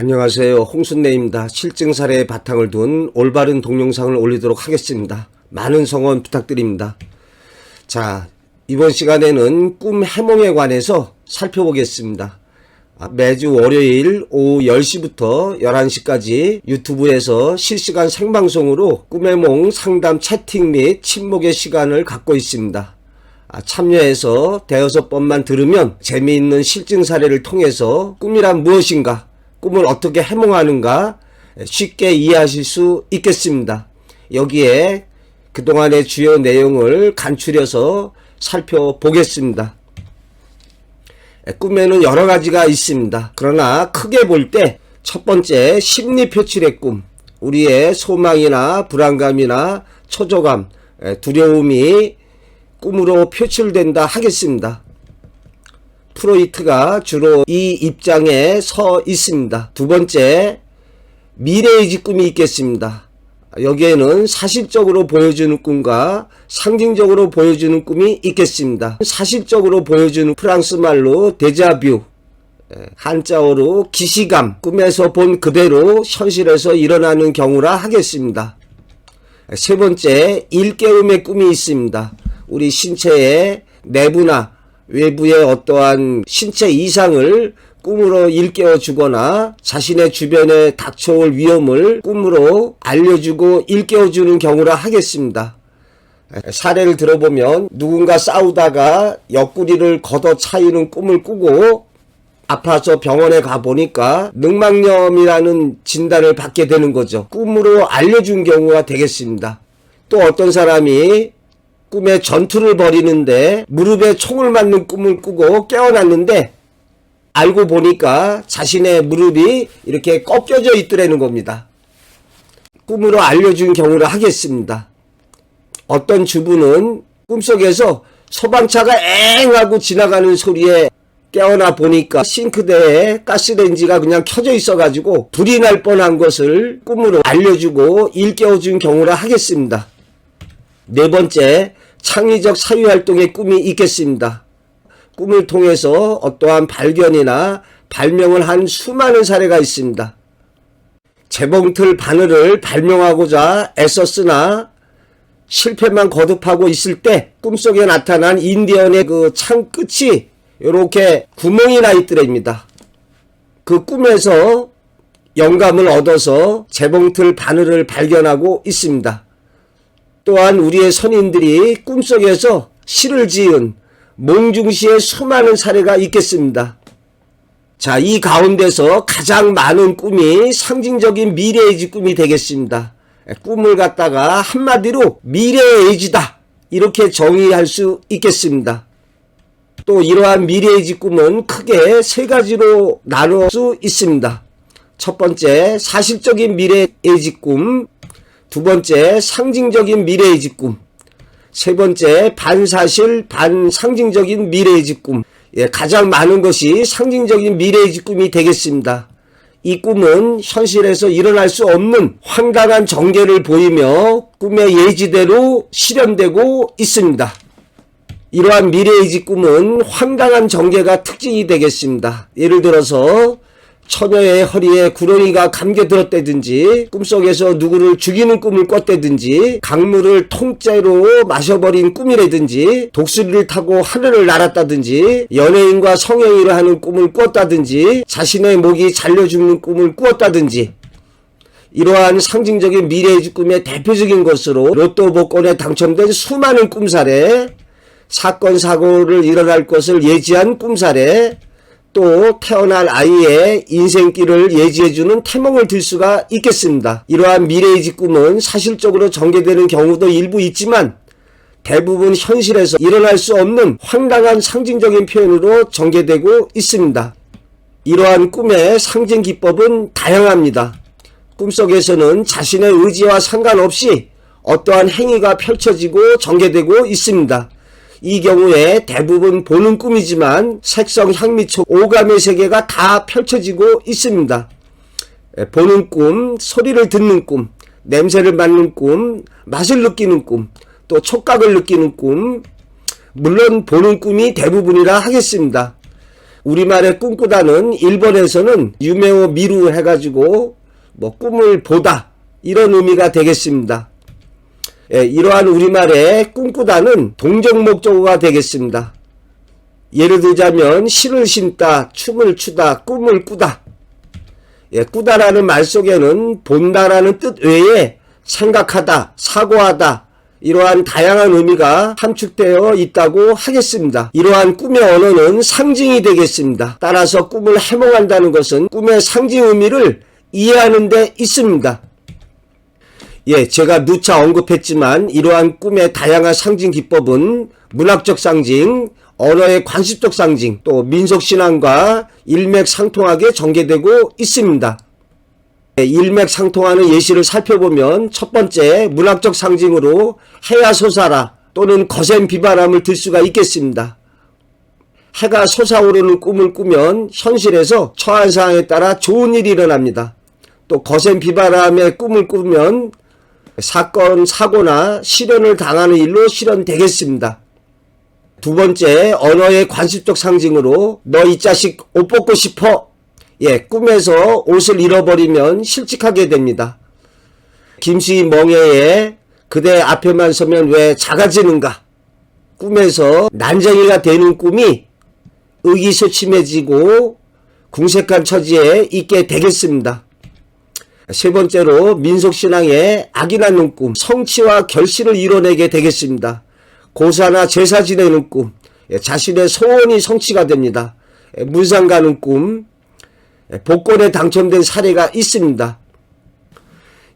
안녕하세요. 홍순례입니다. 실증 사례에 바탕을 둔 올바른 동영상을 올리도록 하겠습니다. 많은 성원 부탁드립니다. 자, 이번 시간에는 꿈 해몽에 관해서 살펴보겠습니다. 매주 월요일 오후 10시부터 11시까지 유튜브에서 실시간 생방송으로 꿈해몽 상담 채팅 및 침묵의 시간을 갖고 있습니다. 참여해서 대여섯 번만 들으면 재미있는 실증 사례를 통해서 꿈이란 무엇인가, 꿈을 어떻게 해몽하는가 쉽게 이해하실 수 있겠습니다. 여기에 그동안의 주요 내용을 간추려서 살펴보겠습니다. 꿈에는 여러 가지가 있습니다. 그러나 크게 볼 때 첫 번째, 심리 표출의 꿈. 우리의 소망이나 불안감이나 초조감, 두려움이 꿈으로 표출된다 하겠습니다. 프로이트가 주로 이 입장에 서 있습니다. 두 번째, 미래의지 꿈이 있겠습니다. 여기에는 사실적으로 보여주는 꿈과 상징적으로 보여주는 꿈이 있겠습니다. 사실적으로 보여주는 프랑스 말로 데자뷰, 한자어로 기시감, 꿈에서 본 그대로 현실에서 일어나는 경우라 하겠습니다. 세 번째, 일깨움의 꿈이 있습니다. 우리 신체의 내부나 외부의 어떠한 신체 이상을 꿈으로 일깨워 주거나 자신의 주변에 닥쳐올 위험을 꿈으로 알려주고 일깨워 주는 경우라 하겠습니다. 사례를 들어보면 누군가 싸우다가 옆구리를 걷어 차이는 꿈을 꾸고 아파서 병원에 가보니까 늑막염이라는 진단을 받게 되는 거죠. 꿈으로 알려준 경우가 되겠습니다. 또 어떤 사람이 꿈에 전투를 벌이는데 무릎에 총을 맞는 꿈을 꾸고 깨어났는데 알고 보니까 자신의 무릎이 이렇게 꺾여져 있더라는 겁니다. 꿈으로 알려준 경우를 하겠습니다. 어떤 주부는 꿈속에서 소방차가 엥 하고 지나가는 소리에 깨어나 보니까 싱크대에 가스레인지가 그냥 켜져 있어가지고 불이 날 뻔한 것을 꿈으로 알려주고 일깨워준 경우를 하겠습니다. 네 번째, 창의적 사유활동의 꿈이 있겠습니다. 꿈을 통해서 어떠한 발견이나 발명을 한 수많은 사례가 있습니다. 재봉틀 바늘을 발명하고자 애썼으나 실패만 거듭하고 있을 때 꿈속에 나타난 인디언의 그 창 끝이 이렇게 구멍이 나 있더랍니다. 그 꿈에서 영감을 얻어서 재봉틀 바늘을 발견하고 있습니다. 또한 우리의 선인들이 꿈속에서 시를 지은 몽중시의 수많은 사례가 있겠습니다. 자, 이 가운데서 가장 많은 꿈이 상징적인 미래의지 꿈이 되겠습니다. 꿈을 갖다가 한마디로 미래의지다 이렇게 정의할 수 있겠습니다. 또 이러한 미래의지 꿈은 크게 세 가지로 나눌 수 있습니다. 첫 번째, 사실적인 미래의지 꿈. 두 번째, 상징적인 미래의지 꿈. 세 번째, 반사실, 반상징적인 미래의지 꿈. 가장 많은 것이 상징적인 미래의지 꿈이 되겠습니다. 이 꿈은 현실에서 일어날 수 없는 황당한 전개를 보이며 꿈의 예지대로 실현되고 있습니다. 이러한 미래의지 꿈은 황당한 전개가 특징이 되겠습니다. 예를 들어서 처녀의 허리에 구렁이가 감겨들었다든지 꿈속에서 누구를 죽이는 꿈을 꿨다든지 강물을 통째로 마셔버린 꿈이라든지 독수리를 타고 하늘을 날았다든지 연예인과 성행위를 하는 꿈을 꿨다든지 자신의 목이 잘려 죽는 꿈을 꾸었다든지 이러한 상징적인 미래의지 꿈의 대표적인 것으로 로또 복권에 당첨된 수많은 꿈사례, 사건 사고를 일어날 것을 예지한 꿈사례, 또 태어날 아이의 인생길을 예지해주는 태몽을 들 수가 있겠습니다. 이러한 미래의지 꿈은 사실적으로 전개되는 경우도 일부 있지만 대부분 현실에서 일어날 수 없는 황당한 상징적인 표현으로 전개되고 있습니다. 이러한 꿈의 상징 기법은 다양합니다. 꿈속에서는 자신의 의지와 상관없이 어떠한 행위가 펼쳐지고 전개되고 있습니다. 이 경우에 대부분 보는 꿈이지만 색성, 향미초, 오감의 세계가 다 펼쳐지고 있습니다. 보는 꿈, 소리를 듣는 꿈, 냄새를 맡는 꿈, 맛을 느끼는 꿈, 또 촉각을 느끼는 꿈, 물론 보는 꿈이 대부분이라 하겠습니다. 우리말의 꿈꾸다는 일본에서는 유메오 미루 해가지고 뭐 꿈을 보다 이런 의미가 되겠습니다. 예, 이러한 우리말의 꿈꾸다는 동적 목적어가 되겠습니다. 예를 들자면 시를 심다, 춤을 추다, 꿈을 꾸다. 예, 꾸다라는 말 속에는 본다라는 뜻 외에 생각하다, 사고하다 이러한 다양한 의미가 함축되어 있다고 하겠습니다. 이러한 꿈의 언어는 상징이 되겠습니다. 따라서 꿈을 해몽한다는 것은 꿈의 상징 의미를 이해하는 데 있습니다. 예, 제가 누차 언급했지만 이러한 꿈의 다양한 상징 기법은 문학적 상징, 언어의 관습적 상징, 또 민속신앙과 일맥상통하게 전개되고 있습니다. 일맥상통하는 예시를 살펴보면 첫 번째 문학적 상징으로 해야 솟아라 또는 거센 비바람을 들 수가 있겠습니다. 해가 솟아오르는 꿈을 꾸면 현실에서 처한 상황에 따라 좋은 일이 일어납니다. 또 거센 비바람의 꿈을 꾸면 사건, 사고나 실현을 당하는 일로 실현되겠습니다. 두 번째, 언어의 관습적 상징으로 너 이 자식 옷 벗고 싶어. 예, 꿈에서 옷을 잃어버리면 실직하게 됩니다. 김수희 멍해의 그대 앞에만 서면 왜 작아지는가. 꿈에서 난쟁이가 되는 꿈이 의기소침해지고 궁색한 처지에 있게 되겠습니다. 세 번째로 민속신앙의 악이 낳는 꿈, 성취와 결실을 이뤄내게 되겠습니다. 고사나 제사 지내는 꿈, 자신의 소원이 성취가 됩니다. 문상 가는 꿈, 복권에 당첨된 사례가 있습니다.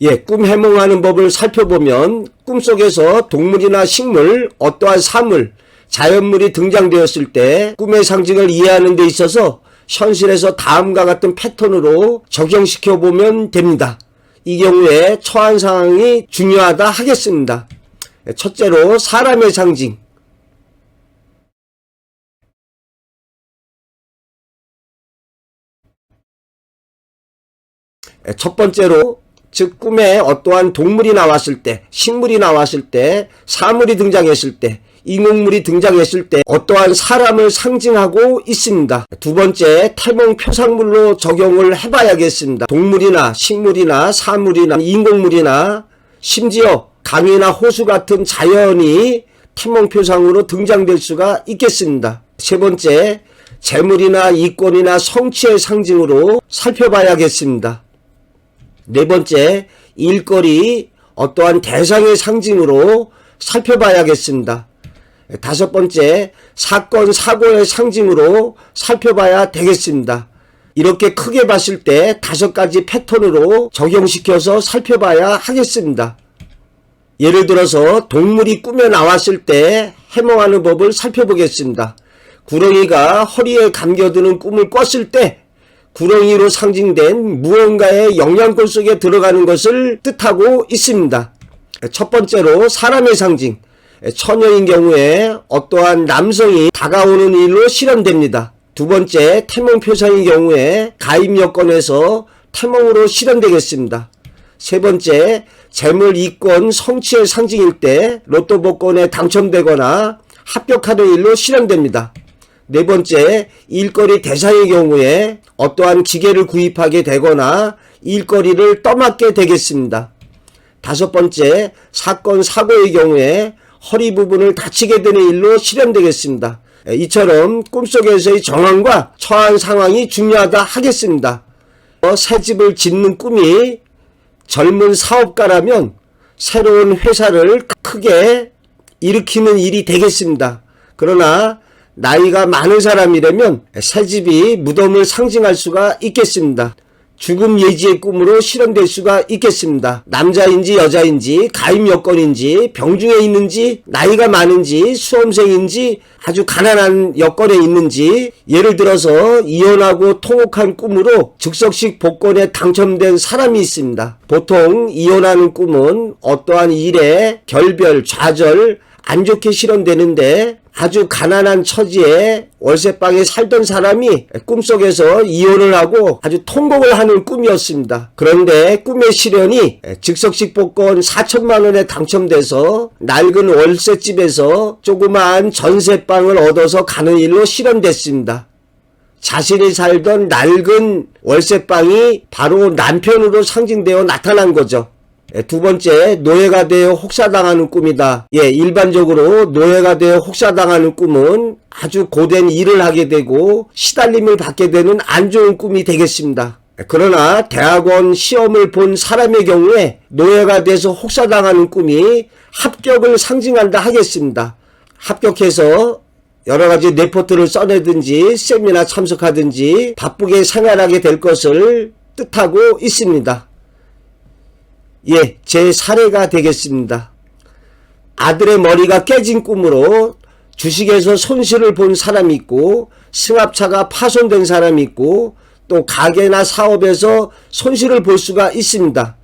예, 꿈 해몽하는 법을 살펴보면 꿈속에서 동물이나 식물, 어떠한 사물, 자연물이 등장되었을 때 꿈의 상징을 이해하는 데 있어서 현실에서 다음과 같은 패턴으로 적용시켜 보면 됩니다. 이 경우에 처한 상황이 중요하다 하겠습니다. 첫째로 사람의 상징. 첫 번째로 즉 꿈에 어떠한 동물이 나왔을 때, 식물이 나왔을 때, 사물이 등장했을 때, 인공물이 등장했을 때 어떠한 사람을 상징하고 있습니다. 두 번째, 태몽 표상물로 적용을 해봐야겠습니다. 동물이나 식물이나 사물이나 인공물이나 심지어 강이나 호수 같은 자연이 태몽 표상으로 등장될 수가 있겠습니다. 세 번째, 재물이나 이권이나 성취의 상징으로 살펴봐야겠습니다. 네 번째, 일거리, 어떠한 대상의 상징으로 살펴봐야겠습니다. 다섯 번째, 사건, 사고의 상징으로 살펴봐야 되겠습니다. 이렇게 크게 봤을 때 다섯 가지 패턴으로 적용시켜서 살펴봐야 하겠습니다. 예를 들어서 동물이 꿈에 나왔을 때 해몽하는 법을 살펴보겠습니다. 구렁이가 허리에 감겨드는 꿈을 꿨을 때 구렁이로 상징된 무언가의 영양권 속에 들어가는 것을 뜻하고 있습니다. 첫 번째로 사람의 상징. 처녀인 경우에 어떠한 남성이 다가오는 일로 실현됩니다. 두 번째, 태몽 표상인 경우에 가입 여건에서 태몽으로 실현되겠습니다. 세 번째, 재물, 이권, 성취의 상징일 때 로또 복권에 당첨되거나 합격하는 일로 실현됩니다. 네 번째, 일거리 대상의 경우에 어떠한 기계를 구입하게 되거나 일거리를 떠맡게 되겠습니다. 다섯 번째, 사건, 사고의 경우에 허리 부분을 다치게 되는 일로 실현되겠습니다. 이처럼 꿈속에서의 정황과 처한 상황이 중요하다 하겠습니다. 새 집을 짓는 꿈이 젊은 사업가라면 새로운 회사를 크게 일으키는 일이 되겠습니다. 그러나 나이가 많은 사람이라면 새 집이 무덤을 상징할 수가 있겠습니다. 죽음 예지의 꿈으로 실현될 수가 있겠습니다. 남자인지 여자인지 가임 여건인지 병중에 있는지 나이가 많은지 수험생인지 아주 가난한 여건에 있는지 예를 들어서 이혼하고 통곡한 꿈으로 즉석식 복권에 당첨된 사람이 있습니다. 보통 이혼하는 꿈은 어떠한 일에 결별, 좌절, 안 좋게 실현되는데 아주 가난한 처지에 월세방에 살던 사람이 꿈속에서 이혼을 하고 아주 통곡을 하는 꿈이었습니다. 그런데 꿈의 실현이 즉석식 복권 4천만 원에 당첨돼서 낡은 월세집에서 조그마한 전세방을 얻어서 가는 일로 실현됐습니다. 자신이 살던 낡은 월세방이 바로 남편으로 상징되어 나타난 거죠. 두 번째, 노예가 되어 혹사당하는 꿈이다. 일반적으로 노예가 되어 혹사당하는 꿈은 아주 고된 일을 하게 되고 시달림을 받게 되는 안 좋은 꿈이 되겠습니다. 그러나 대학원 시험을 본 사람의 경우에 노예가 돼서 혹사당하는 꿈이 합격을 상징한다 하겠습니다. 합격해서 여러가지 레포트를 써내든지 세미나 참석하든지 바쁘게 생활하게 될 것을 뜻하고 있습니다. 제 사례가 되겠습니다. 아들의 머리가 깨진 꿈으로 주식에서 손실을 본 사람이 있고 승합차가 파손된 사람이 있고 또 가게나 사업에서 손실을 볼 수가 있습니다.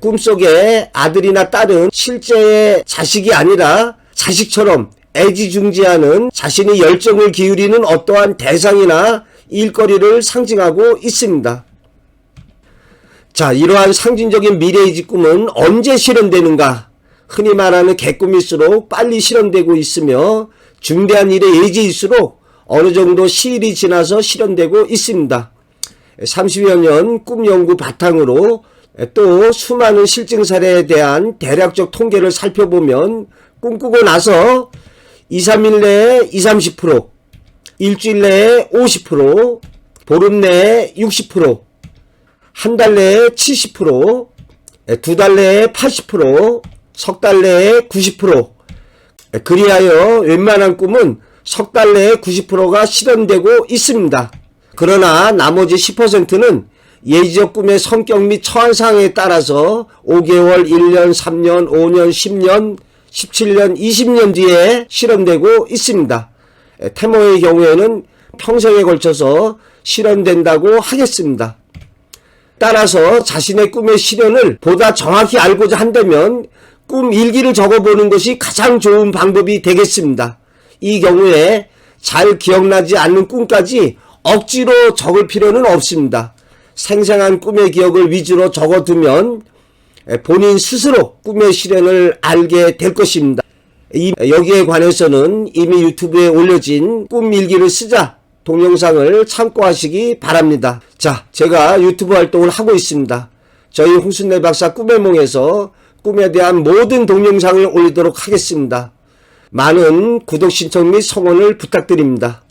꿈속에 아들이나 딸은 실제의 자식이 아니라 자식처럼 애지중지하는 자신이 열정을 기울이는 어떠한 대상이나 일거리를 상징하고 있습니다. 자, 이러한 상징적인 미래의지 꿈은 언제 실현되는가? 흔히 말하는 개꿈일수록 빨리 실현되고 있으며 중대한 일의 예지일수록 어느 정도 시일이 지나서 실현되고 있습니다. 30여 년 꿈 연구 바탕으로 또 수많은 실증 사례에 대한 대략적 통계를 살펴보면 꿈꾸고 나서 2, 3일 내에 20, 30%, 일주일 내에 50%, 보름 내에 60%, 한 달 내에 70%, 두 달 내에 80%, 석 달 내에 90%. 그리하여 웬만한 꿈은 석 달 내에 90%가 실현되고 있습니다. 그러나 나머지 10%는 예지적 꿈의 성격 및 처한상황에 따라서 5개월, 1년, 3년, 5년, 10년, 17년, 20년 뒤에 실현되고 있습니다. 태모의 경우에는 평생에 걸쳐서 실현된다고 하겠습니다. 따라서 자신의 꿈의 실현을 보다 정확히 알고자 한다면 꿈 일기를 적어보는 것이 가장 좋은 방법이 되겠습니다. 이 경우에 잘 기억나지 않는 꿈까지 억지로 적을 필요는 없습니다. 생생한 꿈의 기억을 위주로 적어두면 본인 스스로 꿈의 실현을 알게 될 것입니다. 여기에 관해서는 이미 유튜브에 올려진 꿈 일기를 쓰자 동영상을 참고하시기 바랍니다. 자, 제가 유튜브 활동을 하고 있습니다. 저희 홍순래 박사 꿈의 몽에서 꿈에 대한 모든 동영상을 올리도록 하겠습니다. 많은 구독 신청 및 성원을 부탁드립니다.